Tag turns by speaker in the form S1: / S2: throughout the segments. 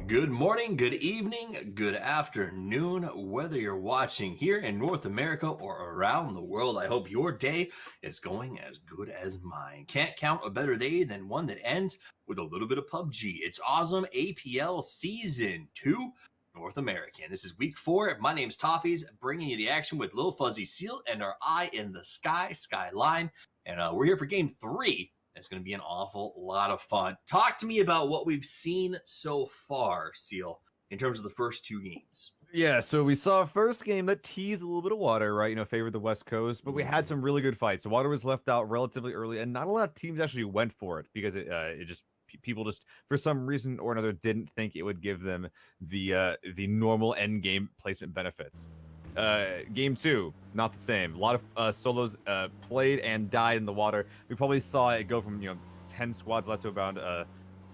S1: Good morning, good evening, good afternoon, whether you're watching here in North America or around the world. I hope your day is going as good as mine. Can't count a better day than one that ends with a little bit of PUBG. It's Awesome APL Season 2 North American. This is week 4. My name's Toffees, bringing you the action with Lil Fuzzy Seal and our eye in the skyline. And we're here for game 3. It's going to be an awful lot of fun. Talk to me about what we've seen so far, Seal, in terms of the first 2 games.
S2: Yeah, so we saw a first game that teased a little bit of water, right? Favored the West Coast, but we had some really good fights. The water was left out relatively early, and not a lot of teams actually went for it because people just for some reason or another didn't think it would give them the normal end game placement benefits. Game 2, not the same. A lot of solos played and died in the water. We probably saw it go from 10 squads left to around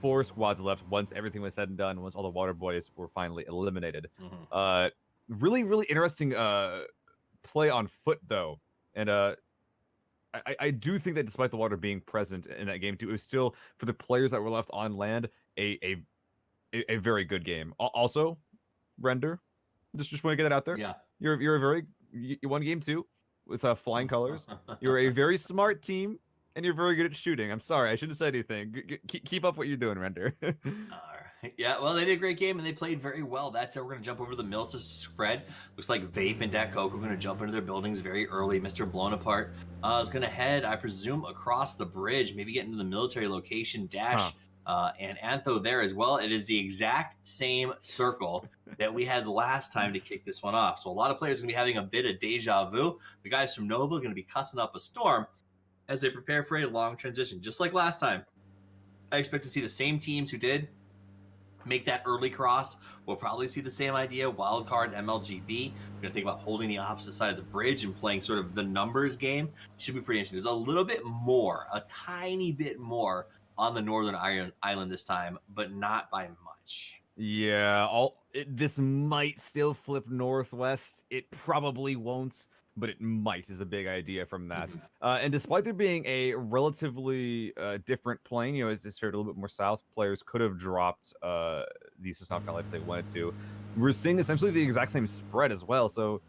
S2: 4 squads left once everything was said and done. Once all the water boys were finally eliminated. Really interesting play on foot though, and I do think that despite the water being present in that game too, it was still for the players that were left on land a very good game. Also, Render, just want to get it out there.
S1: Yeah.
S2: You won game 2 with flying colors. You're a very smart team, and you're very good at shooting. I'm sorry, I shouldn't have said anything. Keep up what you're doing, Render.
S1: All right. Yeah, well, they did a great game, and they played very well. That's it. We're going to jump over to the Mills spread. Looks like Vape and Dat Coke are going to jump into their buildings very early. Mr. Blown Apart is going to head, I presume, across the bridge, maybe get into the military location. Dash and Antho there as well. It is the exact same circle that we had last time to kick this one off. So a lot of players are going to be having a bit of deja vu. The guys from Nova are going to be cussing up a storm as they prepare for a long transition. Just like last time, I expect to see the same teams who did make that early cross. We'll probably see the same idea, wildcard, MLGB. We're going to think about holding the opposite side of the bridge and playing sort of the numbers game. Should be pretty interesting. There's a little bit more, a tiny bit more on the Northern Island this time, but not by much.
S2: Yeah, this might still flip northwest. It probably won't, but it might is a big idea from that. And despite there being a relatively different plane, it's fared a little bit more south, players could have dropped the Sosnovka Life if they wanted to. We're seeing essentially the exact same spread as well, so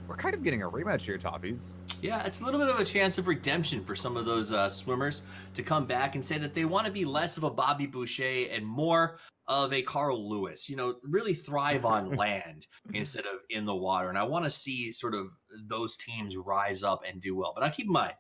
S2: we're kind of getting a rematch here, Toffees.
S1: Yeah, it's a little bit of a chance of redemption for some of those swimmers to come back and say that they want to be less of a Bobby Boucher and more of a Carl Lewis, really thrive on land instead of in the water. And I want to see sort of those teams rise up and do well. But now keep in mind,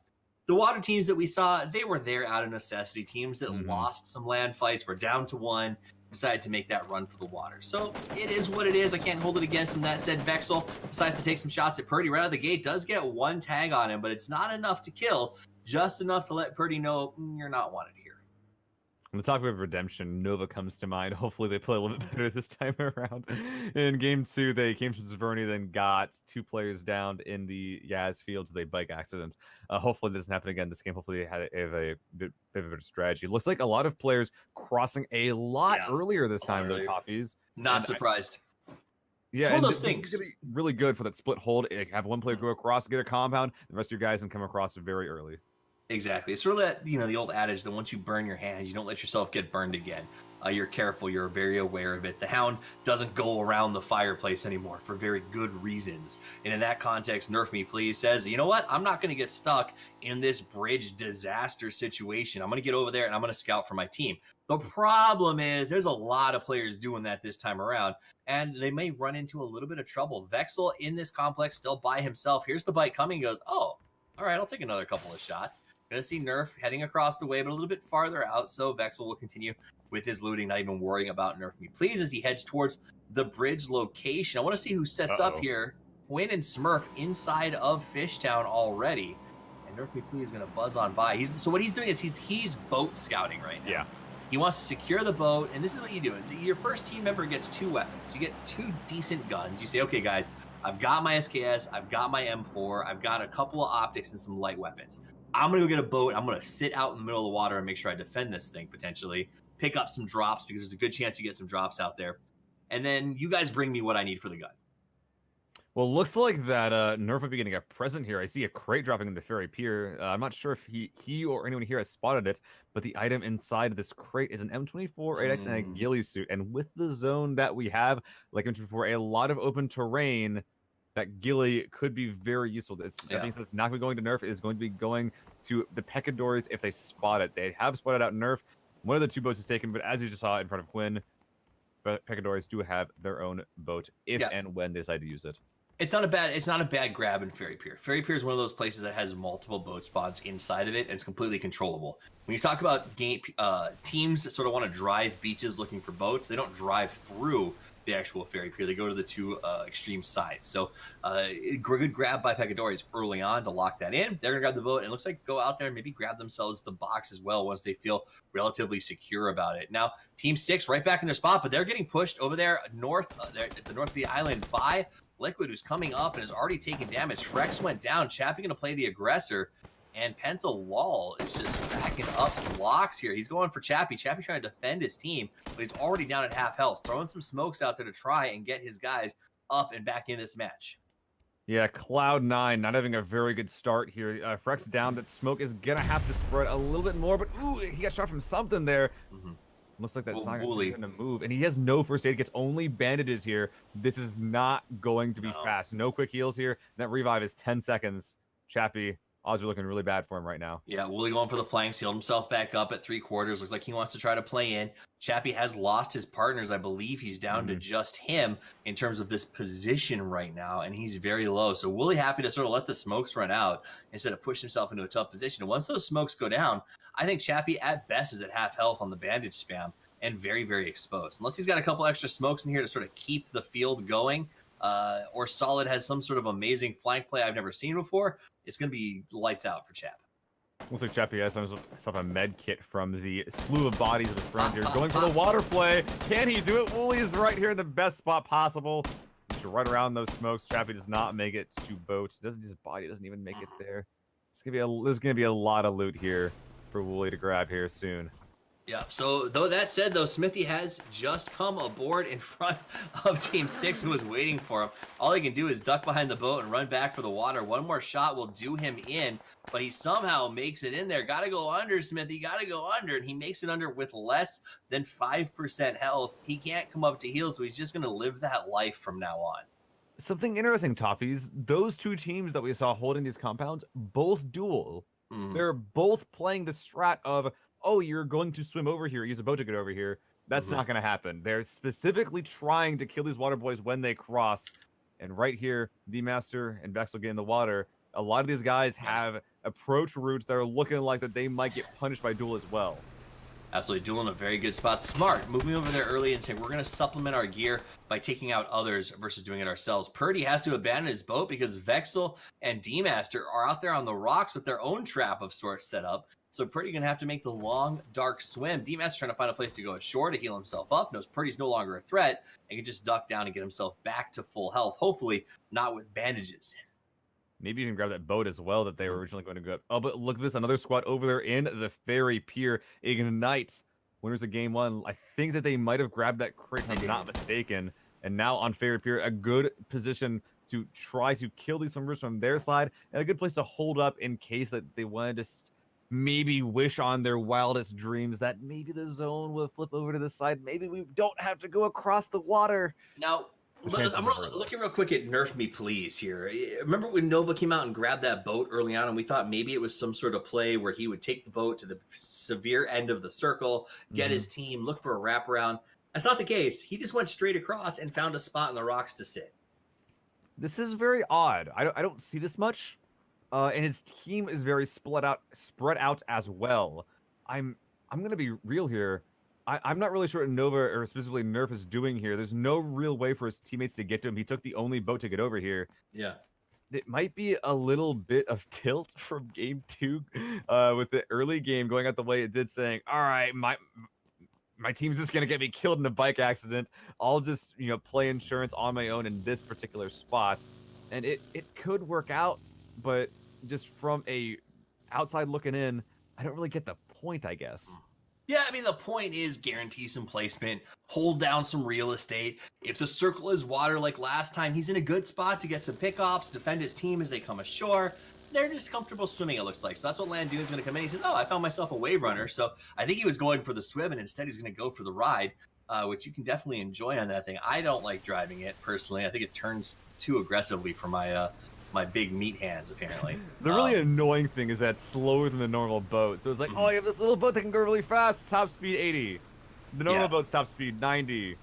S1: the water teams that we saw, they were there out of necessity. Teams that lost some land fights, were down to 1, decided to make that run for the water. So it is what it is. I can't hold it against him. That said, Vexel decides to take some shots at Purdy right out of the gate. Does get 1 tag on him, but it's not enough to kill. Just enough to let Purdy know you're not wanted here.
S2: On the topic of redemption, Nova comes to mind. Hopefully they play a little bit better this time around. In game 2, they came from Severny, then got 2 players down in the Yaz field to a bike accident. Hopefully this doesn't happen again this game. Hopefully they have a bit of a better strategy. It looks like a lot of players crossing a lot earlier this time, though, Toffees.
S1: Not surprised.
S2: Yeah,
S1: and those things.
S2: This is gonna be really good for that split hold. Have one player go across, get a compound, the rest of your guys can come across very early.
S1: Exactly. It's sort of that, the old adage that once you burn your hands, you don't let yourself get burned again. You're careful. You're very aware of it. The Hound doesn't go around the fireplace anymore for very good reasons. And in that context, Nerf Me Please says, you know what? I'm not going to get stuck in this bridge disaster situation. I'm going to get over there and I'm going to scout for my team. The problem is there's a lot of players doing that this time around, and they may run into a little bit of trouble. Vexel in this complex still by himself. Here's the bite coming. He goes, oh, all right, I'll take another couple of shots. Gonna see Nerf heading across the way, but a little bit farther out, so Vexel will continue with his looting, not even worrying about Nerf Me Please as he heads towards the bridge location. I want to see who sets up here. Quinn and Smurf inside of Fishtown already, and Nerf Me Please is gonna buzz on by. So what he's doing is he's boat scouting right now.
S2: Yeah.
S1: He wants to secure the boat, and this is what you do. Is your first team member gets 2 weapons. You get 2 decent guns. You say, okay, guys, I've got my SKS, I've got my M4, I've got a couple of optics and some light weapons. I'm going to go get a boat. I'm going to sit out in the middle of the water and make sure I defend this thing, potentially. Pick up some drops, because there's a good chance you get some drops out there. And then you guys bring me what I need for the gun.
S2: Well, looks like that Nerf might be getting a present here. I see a crate dropping in the ferry pier. I'm not sure if he or anyone here has spotted it, but the item inside of this crate is an M24 8X and a ghillie suit. And with the zone that we have, like I mentioned before, a lot of open terrain, that ghillie could be very useful. That being said, it's not going to be going to Nerf. It is going to be going to the pecadores if they spot it. They have spotted out Nerf. One of the two boats is taken, but as you just saw in front of Quinn, but pecadores do have their own boat if and when they decide to use it.
S1: It's not a bad grab in Ferry Pier. Ferry Pier is one of those places that has multiple boat spawns inside of it, and it's completely controllable. When you talk about teams that sort of want to drive beaches looking for boats, they don't drive through the actual Ferry Pier. They go to the two extreme sides. So good grab by Pecadores early on to lock that in. They're gonna grab the boat, and it looks like go out there and maybe grab themselves the box as well once they feel relatively secure about it. Now, Team 6 right back in their spot, but they're getting pushed over there north, at the north of the island by Liquid, who's coming up and has already taken damage. Shrex went down. Chappie gonna play the aggressor, and Pentalol is just backing up some locks here. He's going for Chappie. Chappie trying to defend his team, but he's already down at half health, throwing some smokes out there to try and get his guys up and back in this match.
S2: Yeah, Cloud9 not having a very good start here. Frex down. That smoke is gonna have to spread a little bit more, but ooh, he got shot from something there. Looks like that's not going to move, and he has no first aid. Gets only bandages here. This is not going to be fast. No quick heals here. That revive is 10 seconds. Chappie, odds are looking really bad for him right now.
S1: Yeah, Wooly going for the flanks. Healed himself back up at 3/4. Looks like he wants to try to play in. Chappie has lost his partners. I believe he's down to just him in terms of this position right now, and he's very low. So Wooly happy to sort of let the smokes run out instead of push himself into a tough position. And once those smokes go down, I think Chappie at best is at half health on the bandage spam and very, very exposed. Unless he's got a couple extra smokes in here to sort of keep the field going, or Solid has some sort of amazing flank play I've never seen before, it's going to be lights out for Chap.
S2: Looks like Chappie has himself a med kit from the slew of bodies of his friends here. Going for the water play. Can he do it? Wooly is right here in the best spot possible. Just right around those smokes. Chappie does not make it to boat. His body doesn't even make it there. There's gonna be a lot of loot here for Wooly to grab here soon.
S1: Yeah, so that said, Smithy has just come aboard in front of Team 6 who was waiting for him. All he can do is duck behind the boat and run back for the water. One more shot will do him in, but he somehow makes it in there. Gotta go under, Smithy, gotta go under, and he makes it under with less than 5% health. He can't come up to heal, so he's just gonna live that life from now on.
S2: Something interesting, Toffees. Those two teams that we saw holding these compounds, both dual. They're both playing the strat of, oh, you're going to swim over here, use a boat to get over here. That's not going to happen. They're specifically trying to kill these water boys when they cross. And right here, D-Master and Vex will get in the water. A lot of these guys have approach routes that are looking like that they might get punished by duel as well.
S1: Absolutely, Duel in a very good spot. Smart, moving over there early and saying we're going to supplement our gear by taking out others versus doing it ourselves. Purdy has to abandon his boat because Vexel and D-Master are out there on the rocks with their own trap of sorts set up. So Purdy going to have to make the long, dark swim. D-Master trying to find a place to go ashore to heal himself up. Knows Purdy's no longer a threat and can just duck down and get himself back to full health. Hopefully not with bandages.
S2: Maybe even grab that boat as well that they were originally going to go. Oh, but look at this. Another squad over there in the ferry pier. Ignites. Winners of game one. I think that they might have grabbed that crate, if I'm not mistaken. And now on ferry pier, a good position to try to kill these swimmers from their side. And a good place to hold up in case that they want to just maybe wish on their wildest dreams that maybe the zone will flip over to the side. Maybe we don't have to go across the water.
S1: Now, I'm looking real quick at Nerf Me Please here. Remember when Nova came out and grabbed that boat early on, and we thought maybe it was some sort of play where he would take the boat to the severe end of the circle, get his team, look for a wraparound. That's not the case. He just went straight across and found a spot in the rocks to sit.
S2: This is very odd. I don't see this much. And his team is very spread out as well. I'm gonna be real here. I'm not really sure what Nova or specifically Nerf is doing here. There's no real way for his teammates to get to him. He took the only boat to get over here.
S1: Yeah.
S2: It might be a little bit of tilt from game 2 with the early game going out the way it did, saying, all right, my team's just going to get me killed in a bike accident. I'll just, play insurance on my own in this particular spot. And it could work out, but just from a outside looking in, I don't really get the point, I guess.
S1: Yeah, I mean, the point is guarantee some placement, hold down some real estate. If the circle is water like last time, he's in a good spot to get some pickoffs, defend his team as they come ashore. They're just comfortable swimming, it looks like. So that's what Landoon's going to come in. He says, oh, I found myself a wave runner. So I think he was going for the swim, and instead he's going to go for the ride, which you can definitely enjoy on that thing. I don't like driving it, personally. I think it turns too aggressively for my big meat hands, apparently.
S2: The really annoying thing is that it's slower than the normal boat. So it's like, oh, you have this little boat that can go really fast, top speed 80. The normal boat's top speed 90.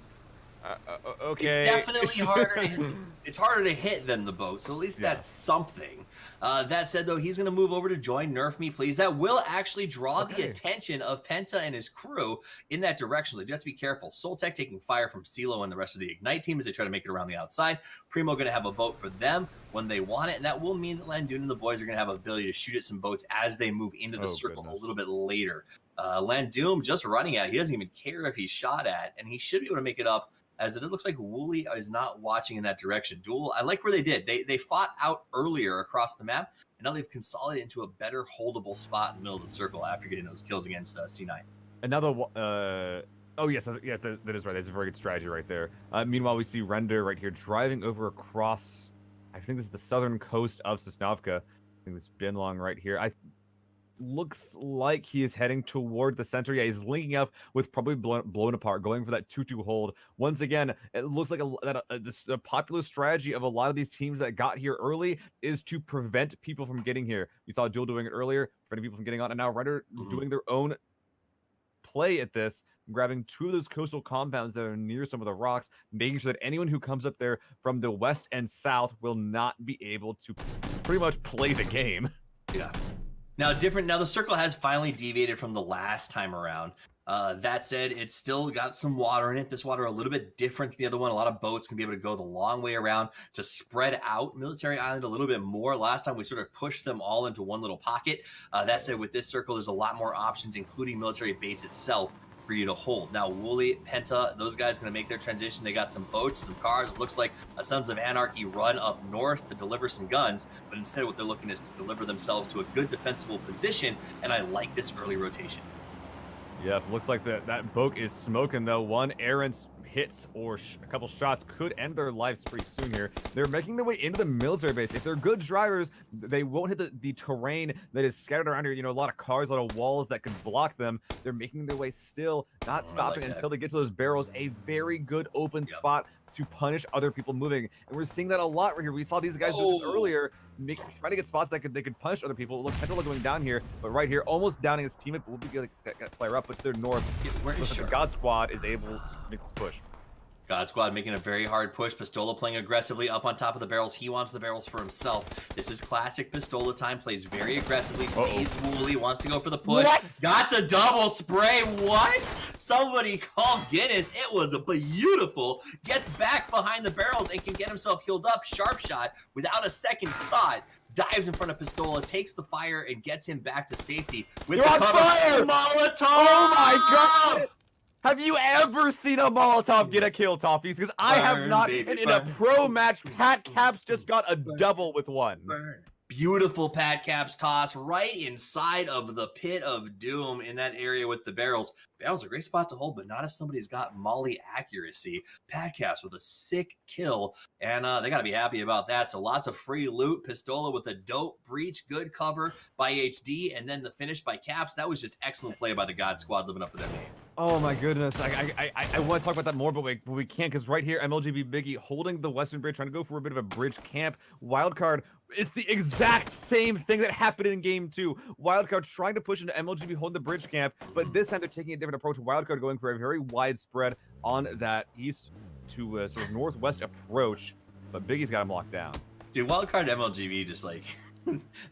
S2: Okay.
S1: It's definitely harder. It's harder to hit than the boat, so at least that's something. That said, though, he's going to move over to join Nerf Me Please. That will actually draw the attention of Penta and his crew in that direction. So you have to be careful. Soltech taking fire from CeeLo and the rest of the Ignite team as they try to make it around the outside. Primo going to have a boat for them when they want it, and that will mean that Landoon and the boys are going to have the ability to shoot at some boats as they move into the circle a little bit later. Landoon just running at it. He doesn't even care if he's shot at, and he should be able to make it up, as it looks like Wooly is not watching in that direction. Duel, I like where they did. They fought out earlier across the map, and now they've consolidated into a better holdable spot in the middle of the circle after getting those kills against C9.
S2: Another, oh yes, that is right. That's a very good strategy right there. Meanwhile, we see Render right here driving over across, I think this is the southern coast of Sosnovka. I think this Binlong right here. Looks like he is heading toward the center. Yeah, he's linking up with probably blown apart, going for that 2-2 hold. Once again, it looks like a popular strategy of a lot of these teams that got here early is to prevent people from getting here. We saw Duel doing it earlier, preventing people from getting on, and now Render doing their own play at this, grabbing 2 of those coastal compounds that are near some of the rocks, making sure that anyone who comes up there from the west and south will not be able to pretty much play the game.
S1: Yeah. Now, the circle has finally deviated from the last time around. That said, it's still got some water in it. This water a little bit different than the other one. A lot of boats can be able to go the long way around to spread out Military Island a little bit more. Last time we sort of pushed them all into one little pocket. That said, with this circle, there's a lot more options, including Military Base itself, for you to hold. Now, Wooly, Penta, those guys going to make their transition. They got some boats, some cars. It looks like a Sons of Anarchy run up north to deliver some guns, but instead what they're looking is to deliver themselves to a good defensible position, and I like this early rotation.
S2: Yeah, looks like that boat is smoking, though. One errant hits or a couple shots could end their lives pretty soon here. They're making their way into the military base. If they're good drivers, they won't hit the terrain that is scattered around here. You know, a lot of cars, a lot of walls that could block them. They're making their way still, not stopping until they get to those barrels. A very good open spot to punish other people moving. And we're seeing that a lot right here. We saw these guys do this earlier, trying to get spots that they could punish other people. Look, Pendula going down here, but right here, almost downing his teammate, but we'll be good to get player up, but to their north. The God Squad is able to make this push.
S1: God Squad making a very hard push. Pistola playing aggressively up on top of the barrels. He wants the barrels for himself. This is classic Pistola time. Plays very aggressively. Sees Wooly. Wants to go for the push.
S2: What?
S1: Got the double spray. What? Somebody call Guinness. It was a beautiful. Gets back behind the barrels and can get himself healed up. Sharp shot without a second thought. Dives in front of Pistola. Takes the fire and gets him back to safety. With the cover. Molotov!
S2: Oh my god! Have you ever seen a Molotov get a kill, Toffees? Because I have not.
S1: Baby,
S2: and in a pro match, Pat Caps just got a double with one.
S1: Beautiful Pat Caps toss right inside of the pit of doom in that area with the barrels. Barrels are a great spot to hold, but not if somebody's got Molly accuracy. Pat Caps with a sick kill, and they got to be happy about that. So lots of free loot. Pistola with a dope breach, good cover by HD, and then the finish by Caps. That was just excellent play by the God Squad living up to their name.
S2: Oh my goodness. I want to talk about that more, but we can't, because right here, MLGB Biggie holding the Western Bridge, trying to go for a bit of a bridge camp. Wildcard is the exact same thing that happened in game 2. Wildcard trying to push into MLGB, holding the bridge camp, but this time they're taking a different approach. Wildcard going for a very wide spread on that east to sort of northwest approach, but Biggie's got him locked down.
S1: Dude, Wildcard MLGB just like...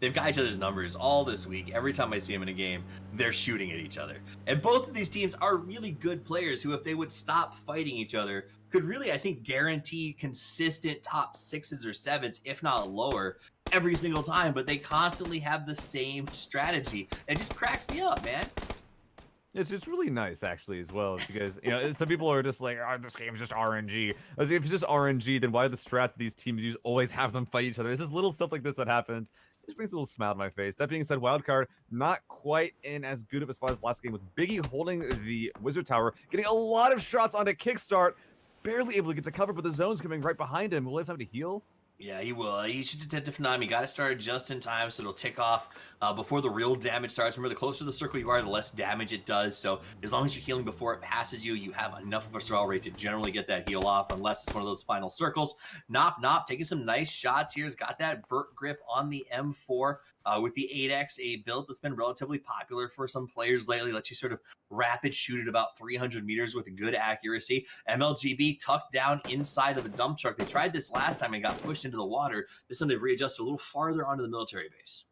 S1: They've got each other's numbers all this week. Every time I see them in a game, they're shooting at each other. And both of these teams are really good players who, if they would stop fighting each other, could really, I think, guarantee consistent top 6s or 7s, if not lower, every single time. But they constantly have the same strategy. It just cracks me up, man.
S2: It's really nice, actually, as well, because, you know, some people are just like, oh, this game's just RNG. I was like, if it's just RNG, then why do the strats these teams use always have them fight each other? It's just little stuff like this that happens. just brings a little smile to my face. That being said, Wildcard not quite in as good of a spot as last game, with Biggie holding the Wizard Tower, getting a lot of shots onto Kickstart, barely able to get to cover, but the zone's coming right behind him. Will he have time to heal?
S1: Yeah, he will. He should detect Phenom. He got it started just in time, so it'll tick off before the real damage starts. Remember, the closer to the circle you are, the less damage it does. So as long as you're healing before it passes you, you have enough of a survival rate to generally get that heal off, unless it's one of those final circles. Nop taking some nice shots here. He's got that vert grip on the M4 with the 8X, a build that's been relatively popular for some players lately. Lets you sort of rapid shoot at about 300 meters with good accuracy. MLGB tucked down inside of the dump truck. They tried this last time and got pushed into the water. This time they've readjusted a little farther onto the military base.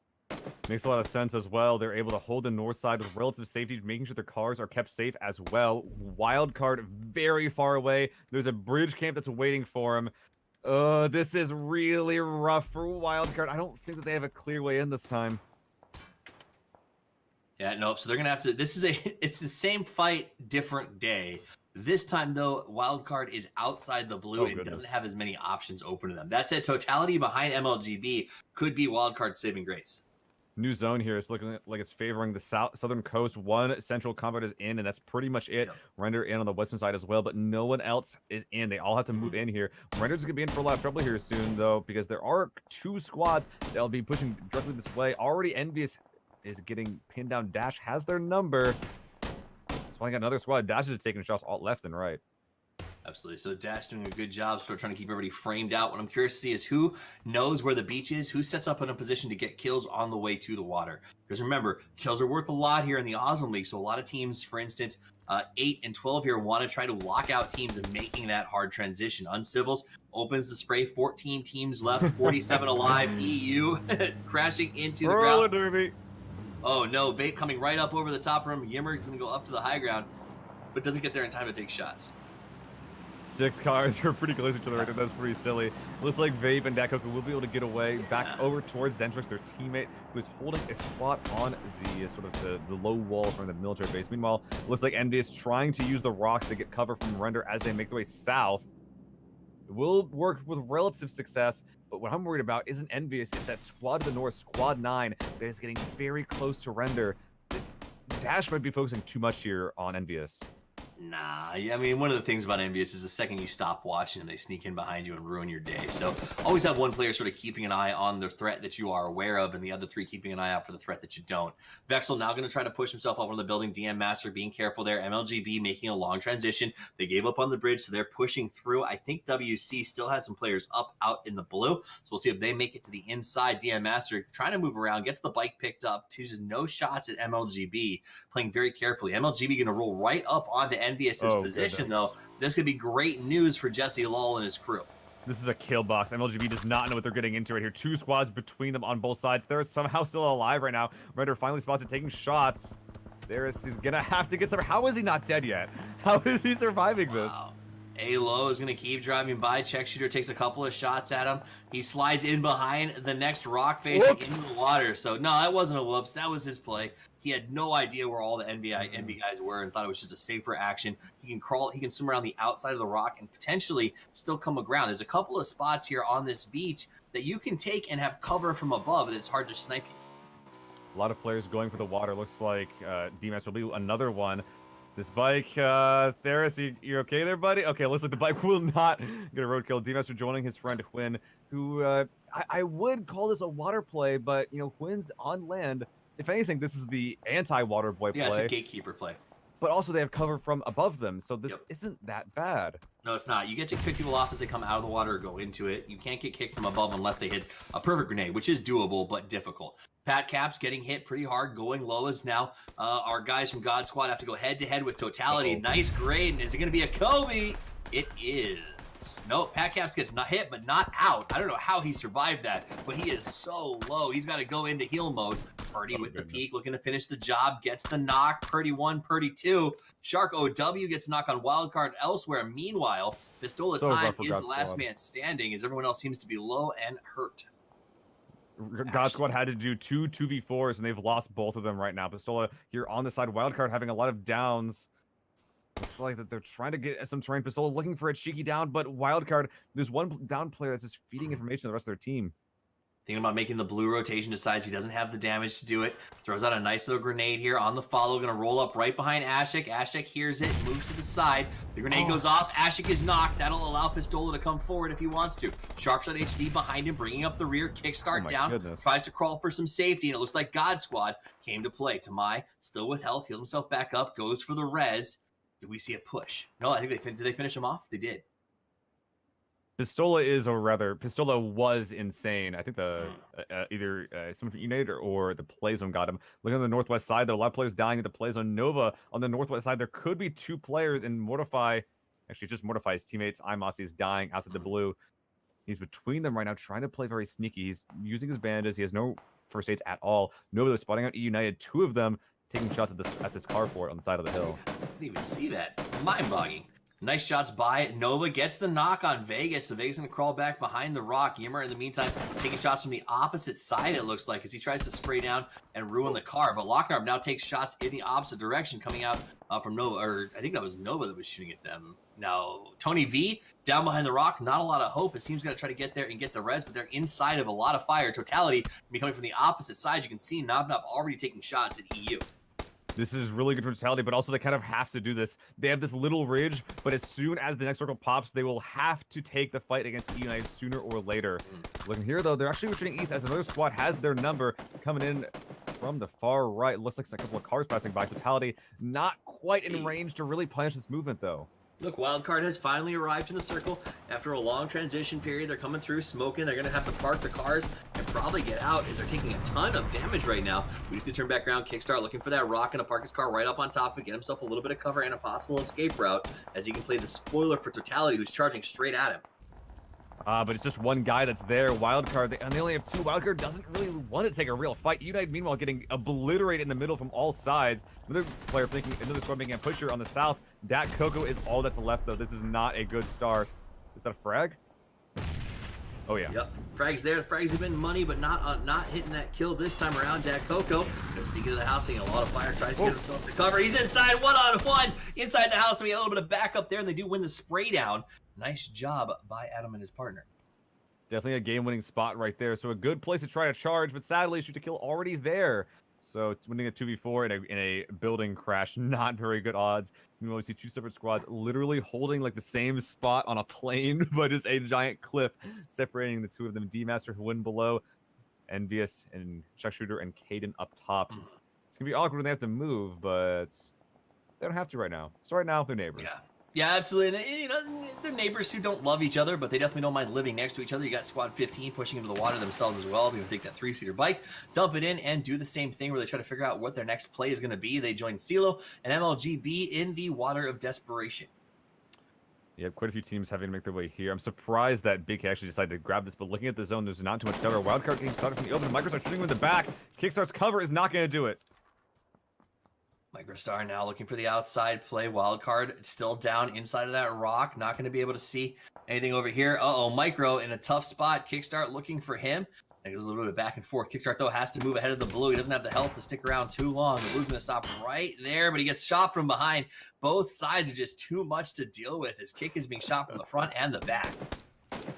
S2: Makes a lot of sense as well. They're able to hold the north side with relative safety, making sure their cars are kept safe as well. Wildcard very far away. There's a bridge camp that's waiting for him. This is really rough for Wildcard. I don't think that they have a clear way in this time.
S1: Yeah, nope. So they're gonna have to. It's the same fight, different day. This time though, Wildcard is outside the blue and doesn't have as many options open to them. That said, totality behind MLGB could be Wildcard's saving grace.
S2: New zone here is looking like it's favoring the southern coast. One central combat is in, and that's pretty much it. Yep. Render in on the western side as well, but no one else is in. They all have to move in here. Render's going to be in for a lot of trouble here soon, though, because there are 2 squads that'll be pushing directly this way. Already Envious is getting pinned down. Dash has their number. Spawning out another squad. Dash is taking shots all left and right.
S1: Absolutely. So Dash doing a good job sort of trying to keep everybody framed out. What I'm curious to see is who knows where the beach is, who sets up in a position to get kills on the way to the water. Because remember, kills are worth a lot here in the Auzom League. So a lot of teams, for instance, 8 and 12 here want to try to lock out teams and making that hard transition. Uncivils opens the spray, 14 teams left, 47 alive. EU crashing into the ground.
S2: Derby.
S1: Oh no, Vape coming right up over the top from him. Yimmer's going to go up to the high ground, but doesn't get there in time to take shots.
S2: 6 cars are pretty close to each other right there. That's pretty silly. Looks like Vape and Dakoku will be able to get away back over towards Zentrix, their teammate, who is holding a spot on the sort of the low walls from the military base. Meanwhile, looks like Envy is trying to use the rocks to get cover from Render as they make their way south. It will work with relative success, but what I'm worried about isn't Envious. It's that squad to the north, Squad 9, that is getting very close to Render. Dash might be focusing too much here on Envious.
S1: Nah, I mean, one of the things about Envious is the second you stop watching them, they sneak in behind you and ruin your day. So always have one player sort of keeping an eye on the threat that you are aware of, and the other 3 keeping an eye out for the threat that you don't. Vexel now going to try to push himself up on the building. DM Master being careful there. MLGB making a long transition. They gave up on the bridge, so they're pushing through. I think WC still has some players up out in the blue, so we'll see if they make it to the inside. DM Master trying to move around, gets the bike picked up, chooses no shots at MLGB, playing very carefully. MLGB going to roll right up onto Envious's position, though. This could be great news for Jesse Lull and his crew.
S2: This is a kill box. MLGB does not know what they're getting into right here. 2 squads between them on both sides. They're somehow still alive right now. Render finally spots it, taking shots. He's gonna have to get some. How is he not dead yet? How is he surviving this?
S1: A-Low is going to keep driving by. Check Shooter takes a couple of shots at him. He slides in behind the next rock face into the water. So, no, that wasn't a whoops. That was his play. He had no idea where all the NB guys were and thought it was just a safer action. He can crawl, he can swim around the outside of the rock and potentially still come aground. There's a couple of spots here on this beach that you can take and have cover from above, and it's hard to snipe you.
S2: A lot of players going for the water. Looks like D-Master will be another one. This bike, Theris, you okay there, buddy? Okay, looks like the bike will not get a roadkill. D-Master joining his friend Quinn, who I would call this a water play, but, you know, Quinn's on land. If anything, this is the anti-water boy play.
S1: Yeah, it's a gatekeeper play.
S2: But also they have cover from above them, so this isn't that bad.
S1: No, it's not. You get to pick people off as they come out of the water or go into it. You can't get kicked from above unless they hit a perfect grenade, which is doable, but difficult. Pat Caps getting hit pretty hard, going low as now. Our guys from God Squad have to go head-to-head with Totality. Nice grade. Is it going to be a Kobe? It is. No, Pat Caps gets not hit, but not out. I don't know how he survived that, but he is so low. He's got to go into heal mode. Purdy with the peak, looking to finish the job, gets the knock. Purdy 1, Purdy 2. Shark OW gets knocked on wildcard elsewhere. Meanwhile, Pistola Time is the last man standing as everyone else seems to be low and hurt.
S2: God Squad had to do 2 2v4s, and they've lost both of them right now. Pistola here on the side. Wildcard having a lot of downs. It's like that they're trying to get some terrain. Pistola looking for a cheeky down, but Wildcard, there's one down player that's just feeding information to the rest of their team.
S1: Thinking about making the blue rotation, decides he doesn't have the damage to do it. Throws out a nice little grenade here on the follow. Going to roll up right behind Ashik. Ashik hears it, moves to the side. The grenade goes off. Ashik is knocked. That'll allow Pistola to come forward if he wants to. Sharpshot HD behind him, bringing up the rear. Kickstart down.
S2: Goodness.
S1: Tries to crawl for some safety, and it looks like God Squad came to play. Tamai, still with health, heals himself back up, goes for the res. Did we see a push? No, I think did they finish him off? They did.
S2: Pistola was insane. I think the either someone from United or the play zone got him. Looking on the northwest side, though, a lot of players dying at the play zone. Nova on the northwest side, there could be 2 players in Mortify. Actually, just Mortify's teammates. Imasi is dying outside the blue. He's between them right now, trying to play very sneaky. He's using his bandages. He has no first aids at all. Nova, they're spotting out United. 2 of them taking shots at this carport on the side of the hill.
S1: I didn't even see that. Mind-boggling. Nice shots by Nova. Gets the knock on Vegas. So Vegas going to crawl back behind the rock. Yimmer, in the meantime, taking shots from the opposite side, it looks like, as he tries to spray down and ruin the car. But Locknarb now takes shots in the opposite direction, coming out from Nova. Or I think that was Nova that was shooting at them. Now, Tony V, down behind the rock. Not a lot of hope. His team's going to try to get there and get the res, but they're inside of a lot of fire. Totality coming from the opposite side. You can see Nob already taking shots at EU.
S2: This is really good for Totality, but also they kind of have to do this. They have this little ridge, but as soon as the next circle pops, they will have to take the fight against United sooner or later. Looking here, though, they're actually retreating east as another squad has their number coming in from the far right. Looks like a couple of cars passing by. Totality not quite in range to really punish this movement, though.
S1: Look, Wildcard has finally arrived in the circle after a long transition period. They're coming through, smoking. They're going to have to park the cars and probably get out as they're taking a ton of damage right now. We used to turn back around, Kickstart looking for that rock and to park his car right up on top of it, get himself a little bit of cover and a possible escape route as he can play the spoiler for Totality, who's charging straight at him.
S2: But it's just one guy that's there. Wildcard, and they only have 2. Wildcard doesn't really want to take a real fight. United, meanwhile, getting obliterated in the middle from all sides. Another player thinking, another squad making a pusher on the south. Dat Coco is all that's left, though. This is not a good start. Is that a frag? Oh, yeah.
S1: Yep, frags there. Frags have been money, but not hitting that kill this time around. Dat Coco gonna sneak into the house, taking a lot of fire, tries to get himself to cover. He's inside, one-on-one, inside the house, and we get a little bit of backup there, and they do win the spray down. Nice job by Adam and his partner.
S2: Definitely a game-winning spot right there. So a good place to try to charge, but sadly, shoot to kill already there. So it's winning a 2v4 in a building crash, not very good odds. You see 2 separate squads literally holding like the same spot on a plane, but just a giant cliff separating the 2 of them. D-Master who win below, Envious and Chuck Shooter and Caden up top. It's gonna be awkward when they have to move, but they don't have to right now. So right now they're neighbors.
S1: Yeah, absolutely. And, you know, they're neighbors who don't love each other, but they definitely don't mind living next to each other. You got Squad 15 pushing into the water themselves as well. They're going to take that 3-seater bike, dump it in, and do the same thing where they try to figure out what their next play is going to be. They join CeeLo and MLGB in the water of desperation.
S2: Yeah, quite a few teams having to make their way here. I'm surprised that Big K actually decided to grab this, but looking at the zone, there's not too much cover. Wildcard getting started from the open. Microstar shooting him in the back. Kickstart's cover is not going to do it.
S1: Microstar now looking for the outside play. Wildcard still down inside of that rock. Not going to be able to see anything over here. Micro in a tough spot. Kickstart looking for him. It goes a little bit of back and forth. Kickstart, though, has to move ahead of the blue. He doesn't have the health to stick around too long. The blue's going to stop right there, but he gets shot from behind. Both sides are just too much to deal with. His kick is being shot from the front and the back.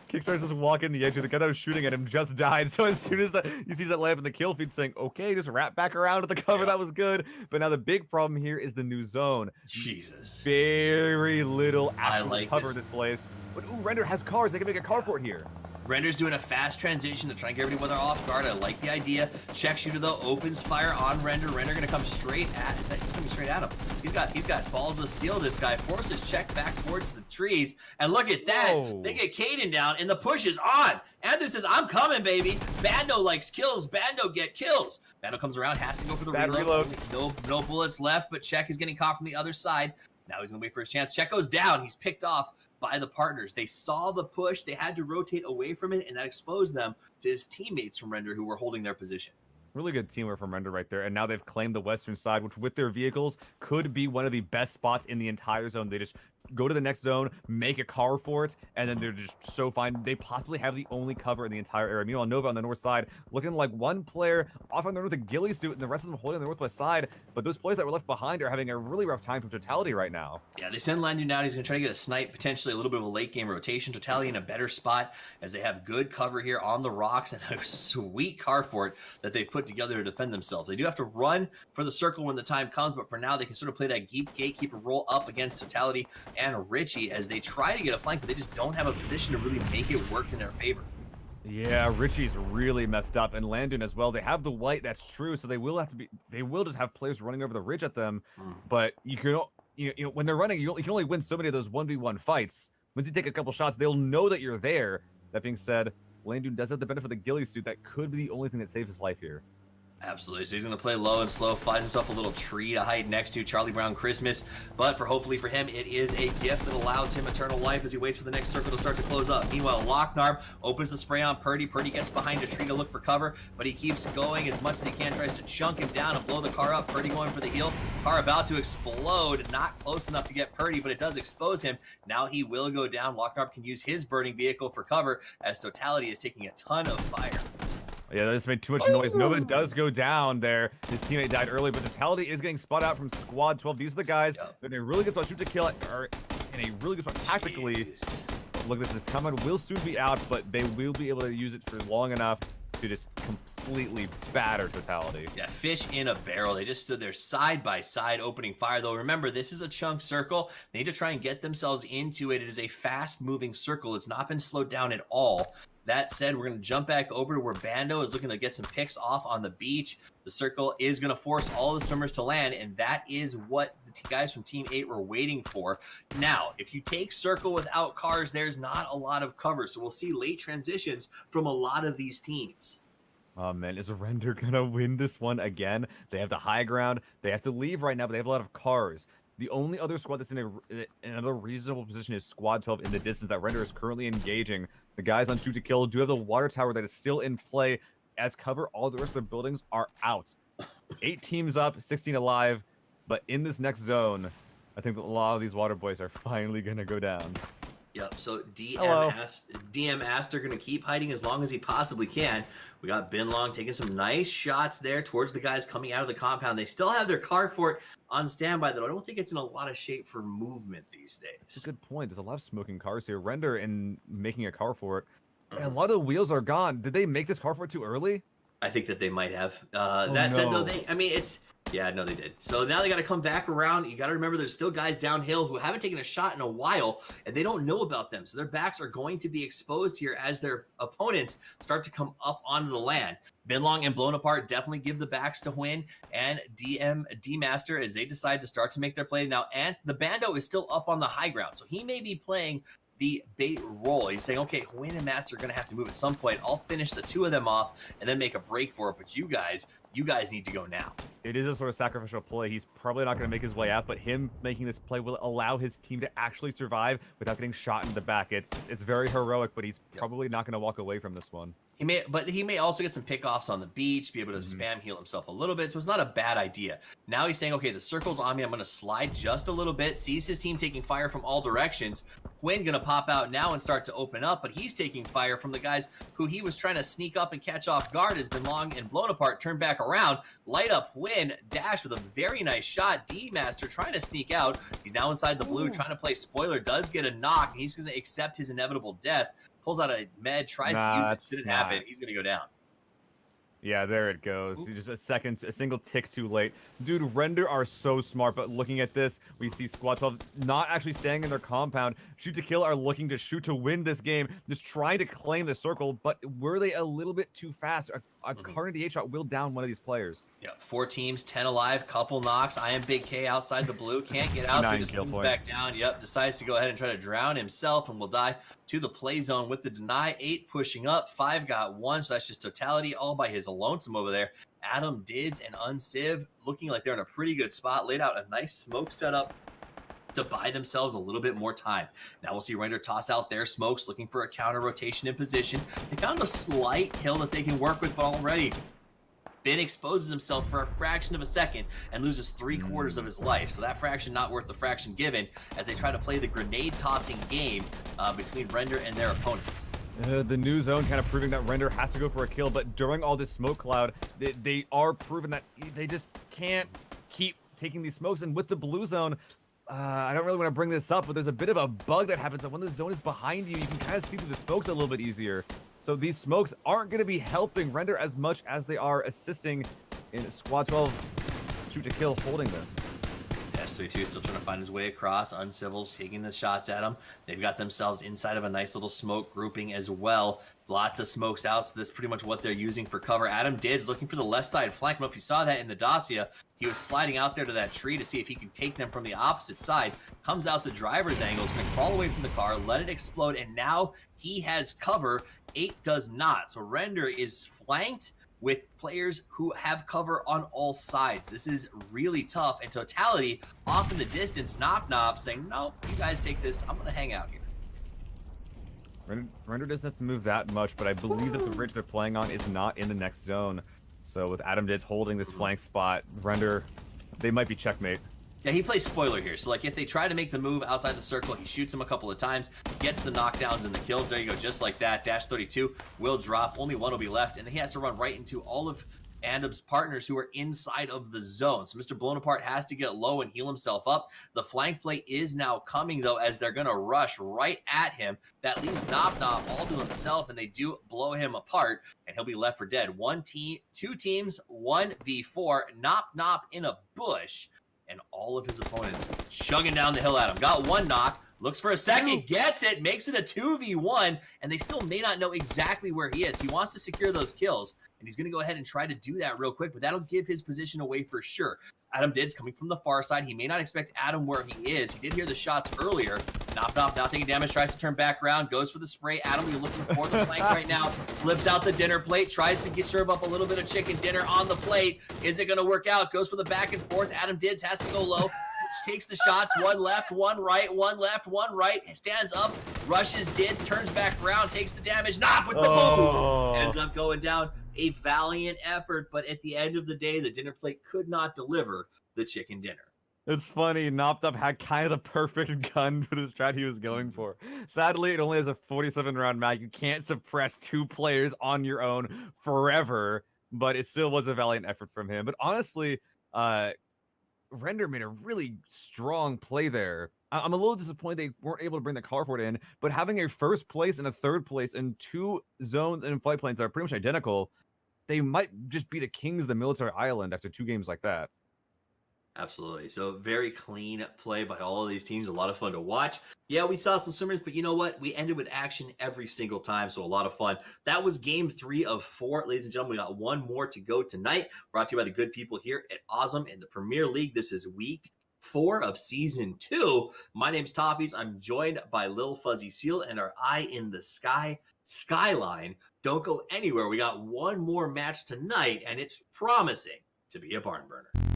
S2: Kickstar's just walking the edge of the guy that was shooting at him just died. So as soon as he sees that lamp in the kill feed saying, okay, just wrap back around to the cover. That was good. But now the big problem here is the new zone.
S1: Jesus.
S2: Very little actual cover
S1: this.
S2: in this place. But ooh, Render has cars. They can make a car fort here.
S1: Render's doing a fast transition. They're trying to get everybody off guard. I like the idea. Check Shooter, though, opens fire on Render. Render going to come straight at... He's going to be straight at him. He's got balls of steel, this guy. Forces Check back towards the trees. And look at that. Whoa. They get Caden down, and the push is on. Andrew says, I'm coming, baby. Bando likes kills. Bando get kills. Bando comes around, has to go for the reload. No bullets left, but Check is getting caught from the other side. Now he's going to wait for his chance. Check goes down. He's picked off by the partners. They saw the push. They had to rotate away from it, and that exposed them to his teammates from Render who were holding their position.
S2: Really good teamwork from Render right there. And now they've claimed the western side, which with their vehicles could be one of the best spots in the entire zone. They just go to the next zone, make a car for it, and then they're just so fine. They possibly have the only cover in the entire area. Meanwhile, Nova on the north side, looking like one player off on the north with a ghillie suit, and the rest of them holding the northwest side. But those players that were left behind are having a really rough time from Totality right now.
S1: Yeah, they send Landon down. He's going to try to get a snipe, potentially a little bit of a late game rotation. Totality in a better spot as they have good cover here on the rocks and a sweet car fort that they've put together to defend themselves. They do have to run for the circle when the time comes, but for now they can sort of play that gatekeeper role up against Totality and Richie as they try to get a flank, but they just don't have a position to really make it work in their favor.
S2: Yeah, Richie's really messed up, and Landon as well. They have the white, that's true, so they will just have players running over the ridge at them. But you can, when they're running, you can only win so many of those 1v1 fights. Once you take a couple shots, they'll know that you're there. That being said, Landon does have the benefit of the ghillie suit. That could be the only thing that saves his life here.
S1: Absolutely. So he's going to play low and slow, finds himself a little tree to hide next to, Charlie Brown Christmas. But hopefully for him, it is a gift that allows him eternal life as he waits for the next circle to start to close up. Meanwhile, Locknarb opens the spray on Purdy. Purdy gets behind a tree to look for cover, but he keeps going as much as he can, tries to chunk him down and blow the car up. Purdy going for the heel. Car about to explode. Not close enough to get Purdy, but it does expose him. Now he will go down. Locknarb can use his burning vehicle for cover as Totality is taking a ton of fire.
S2: Yeah, that just made too much noise. Nova does go down there. His teammate died early, but Totality is getting spot out from Squad 12. These are the guys that are in a really good spot shoot to kill, are in a really good spot tactically. Look at this compound will soon be out, but they will be able to use it for long enough to just completely batter Totality.
S1: Yeah, fish in a barrel. They just stood there side by side opening fire, though. Remember, this is a chunk circle. They need to try and get themselves into it. It is a fast-moving circle. It's not been slowed down at all. That said, we're going to jump back over to where Bando is looking to get some picks off on the beach. The circle is going to force all the swimmers to land, and that is what the guys from Team 8 were waiting for. Now, if you take circle without cars, there's not a lot of cover, so we'll see late transitions from a lot of these teams.
S2: Oh man, is Render gonna win this one again? They have the high ground. They have to leave right now, but they have a lot of cars. The only other squad that's in another reasonable position is Squad 12 in the distance that Render is currently engaging. The guys on Shoot to Kill do have the water tower that is still in play as cover. All the rest of their buildings are out. 8 teams up, 16 alive, but in this next zone, I think that a lot of these water boys are finally gonna go down.
S1: Yep, so DM asked they're going to keep hiding as long as he possibly can. We got Bin Long taking some nice shots there towards the guys coming out of the compound. They still have their car fort on standby, though I don't think it's in a lot of shape for movement these days.
S2: That's a good point. There's a lot of smoking cars here. Render and making a car fort. And a lot of the wheels are gone. Did they make this car fort too early?
S1: I think that they might have. That said, though, yeah, no, they did. So now they got to come back around. You got to remember there's still guys downhill who haven't taken a shot in a while, and they don't know about them. So their backs are going to be exposed here as their opponents start to come up onto the land. Binlong and Blown Apart definitely give the backs to Win and D-Master as they decide to start to make their play now. And the Bando is still up on the high ground, so he may be playing the bait role. He's saying, okay, Win and Master are going to have to move at some point. I'll finish the two of them off and then make a break for it. But you guys need to go now.
S2: It is a sort of sacrificial play. He's probably not going to make his way out, but him making this play will allow his team to actually survive without getting shot in the back. It's very heroic, but he's probably not going to walk away from this one.
S1: He may also get some pickoffs on the beach, be able to spam heal himself a little bit, so it's not a bad idea. Now he's saying, okay, the circle's on me, I'm going to slide just a little bit, sees his team taking fire from all directions. Quinn going to pop out now and start to open up, but he's taking fire from the guys who he was trying to sneak up and catch off guard. Has been long and Blown Apart, turn back around, light up Win, dash with a very nice shot. D-Master trying to sneak out. He's now inside the blue, trying to play spoiler, does get a knock, and he's going to accept his inevitable death. Pulls out a med, tries to use it, didn't happen. He's going to go down.
S2: Yeah, there it goes. Just a single tick too late. Dude, Render are so smart, but looking at this, we see Squad 12 not actually staying in their compound. Shoot to Kill are looking to shoot to win this game, just trying to claim the circle, but were they a little bit too fast? A Carnage 8 shot will down one of these players.
S1: Yeah, 4 teams, 10 alive, couple knocks. I am Big K outside the blue, can't get out, so he just comes back down. Yep, decides to go ahead and try to drown himself and will die to the play zone with the deny. 8 pushing up, 5 got 1, so that's just Totality all by his lonesome over there. Adam, Dids, and Unciv looking like they're in a pretty good spot. Laid out a nice smoke setup to buy themselves a little bit more time. Now we'll see Render toss out their smokes, looking for a counter rotation in position. They found a slight hill that they can work with, but already Bin exposes himself for a fraction of a second and loses 3/4 of his life. So that fraction not worth the fraction given as they try to play the grenade tossing game between Render and their opponents.
S2: The new zone kind of proving that Render has to go for a kill, but during all this smoke cloud, they are proving that they just can't keep taking these smokes. And with the blue zone, I don't really want to bring this up, but there's a bit of a bug that happens that when the zone is behind you, you can kind of see through the smokes a little bit easier. So these smokes aren't going to be helping Render as much as they are assisting in Squad 12 shoot to kill holding this.
S1: S32 still trying to find his way across. Uncivil's taking the shots at him. They've got themselves inside of a nice little smoke grouping as well. Lots of smokes out, so that's pretty much what they're using for cover. Adam Dids looking for the left side flank. I don't know if you saw that in the dossier. He was sliding out there to that tree to see if he can take them from the opposite side. Comes out the driver's angle, is going to crawl away from the car, let it explode, and now he has cover. 8 does not. So Render is flanked with players who have cover on all sides. This is really tough. And Totality off in the distance, Nop saying, no, you guys take this. I'm going to hang out here.
S2: Render doesn't have to move that much, but I believe that the bridge they're playing on is not in the next zone. So with Adam Dids holding this flank spot, Render, they might be checkmate.
S1: Yeah, he plays spoiler here. So, like, if they try to make the move outside the circle, he shoots him a couple of times, gets the knockdowns and the kills. There you go, just like that. Dash 32 will drop. Only one will be left, and then he has to run right into all of Adam's partners who are inside of the zone. So Mr. Blown Apart has to get low and heal himself up. The flank play is now coming, though, as they're going to rush right at him. That leaves Nop all to himself, and they do blow him apart, and he'll be left for dead. 1 team, 2 teams, 1v4. Nop in a bush. And all of his opponents chugging down the hill at him. Got 1 knock, looks for a second, gets it, makes it a 2v1, and they still may not know exactly where he is. He wants to secure those kills, and he's going to go ahead and try to do that real quick, but that'll give his position away for sure. Adam Dids coming from the far side. He may not expect Adam where he is. He did hear the shots earlier. Nop now taking damage, tries to turn back around, goes for the spray. Adam, you're looking for the flank right now. Flips out the dinner plate, tries to serve up a little bit of chicken dinner on the plate. Is it going to work out? Goes for the back and forth. Adam Dids has to go low. Takes the shots, 1 left, 1 right, 1 left, 1 right, stands up, rushes Dids, turns back around, takes the damage, Nop with the boom! Ends up going down. A valiant effort, but at the end of the day, the dinner plate could not deliver the chicken dinner.
S2: It's funny, Nop had kind of the perfect gun for the strat he was going for. Sadly, it only has a 47-round mag. You can't suppress 2 players on your own forever, but it still was a valiant effort from him. But honestly, Render made a really strong play there. I'm a little disappointed they weren't able to bring the carport in, but having a 1st place and a 3rd place and 2 zones and flight planes that are pretty much identical, they might just be the kings of the military island after 2 games like that.
S1: Absolutely. So very clean play by all of these teams. A lot of fun to watch. Yeah, we saw some swimmers, but you know what? We ended with action every single time, so a lot of fun. That was game 3 of 4. Ladies and gentlemen, we got 1 more to go tonight. Brought to you by the good people here at Auzom in the Premier League. This is week 4 of season 2. My name's Toppies. I'm joined by Lil Fuzzy Seal and our Eye in the Sky Skyline. Don't go anywhere. We got 1 more match tonight, and it's promising to be a barn burner.